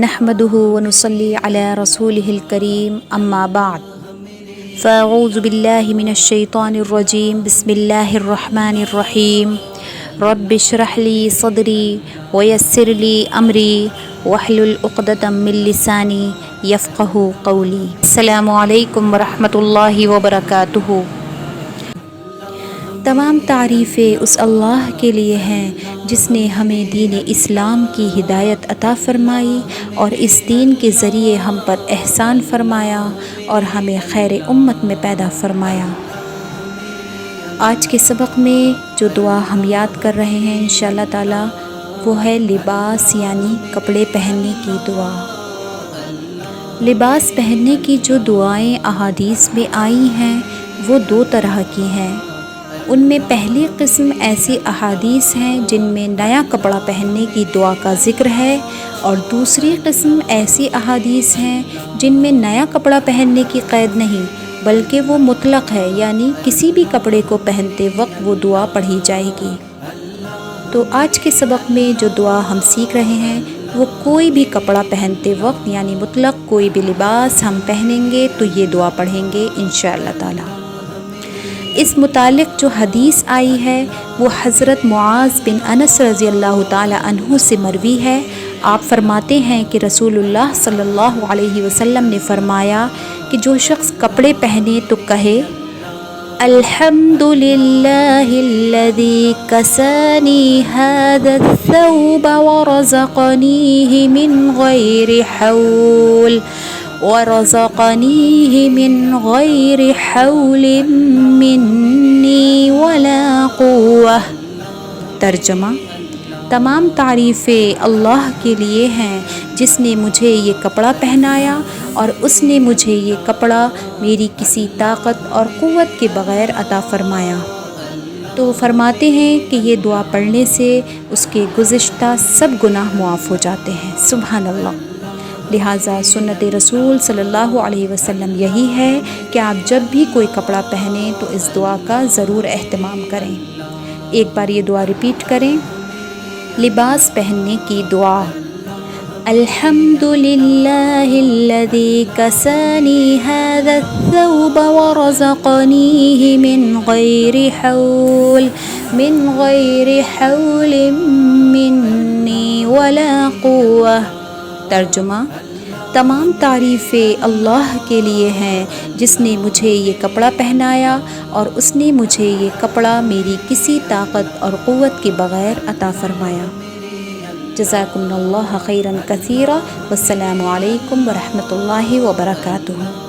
نحمده ونصلي على رسوله الكريم اما بعد فاعوذ باللہ من الشیطان الرجیم بسم اللہ الرحمن الرحیم رب اشرح لی صدری ویسر لی امری واحلل عقدۃ من لسانی یفقہوا قولی۔ السلام علیکم ورحمۃ اللہ وبرکاتہ۔ تمام تعریفیں اس اللہ کے لیے ہیں جس نے ہمیں دین اسلام کی ہدایت عطا فرمائی اور اس دین کے ذریعے ہم پر احسان فرمایا اور ہمیں خیر امت میں پیدا فرمایا۔ آج کے سبق میں جو دعا ہم یاد کر رہے ہیں انشاءاللہ تعالی وہ ہے لباس یعنی کپڑے پہننے کی دعا۔ لباس پہننے کی جو دعائیں احادیث میں آئی ہیں وہ دو طرح کی ہیں۔ ان میں پہلی قسم ایسی احادیث ہیں جن میں نیا کپڑا پہننے کی دعا کا ذکر ہے، اور دوسری قسم ایسی احادیث ہیں جن میں نیا کپڑا پہننے کی قید نہیں بلکہ وہ مطلق ہے، یعنی کسی بھی کپڑے کو پہنتے وقت وہ دعا پڑھی جائے گی۔ تو آج کے سبق میں جو دعا ہم سیکھ رہے ہیں وہ کوئی بھی کپڑا پہنتے وقت یعنی مطلق کوئی بھی لباس ہم پہنیں گے تو یہ دعا پڑھیں گے انشاءاللہ تعالی۔ اس متعلق جو حدیث آئی ہے وہ حضرت معاذ بن انس رضی اللہ تعالی عنہ سے مروی ہے۔ آپ فرماتے ہیں کہ رسول اللہ صلی اللہ علیہ وسلم نے فرمایا کہ جو شخص کپڑے پہنے تو کہے الحمد للہ الذی کسانی ھذا الثوب ورزقنیہ من غیر حول غیر حول منی ولا قوة۔ ترجمہ: تمام تعریفیں اللہ کے لیے ہیں جس نے مجھے یہ کپڑا پہنایا اور اس نے مجھے یہ کپڑا میری کسی طاقت اور قوت کے بغیر عطا فرمایا۔ تو فرماتے ہیں کہ یہ دعا پڑھنے سے اس کے گزشتہ سب گناہ معاف ہو جاتے ہیں۔ سبحان اللہ۔ لہٰذا سنت رسول صلی اللہ علیہ وسلم یہی ہے کہ آپ جب بھی کوئی کپڑا پہنیں تو اس دعا کا ضرور اہتمام کریں۔ ایک بار یہ دعا ریپیٹ کریں۔ لباس پہننے کی دعا۔ الحمد للہ الذی کسانی ھذا الثوب ورزقنیہ من غیر حول منی ولا قوة۔ ترجمہ: تمام تعریفیں اللہ کے لیے ہیں جس نے مجھے یہ کپڑا پہنایا اور اس نے مجھے یہ کپڑا میری کسی طاقت اور قوت کے بغیر عطا فرمایا۔ جزاکم اللہ خیرا کثیرا، والسلام علیکم ورحمۃ اللہ وبرکاتہ۔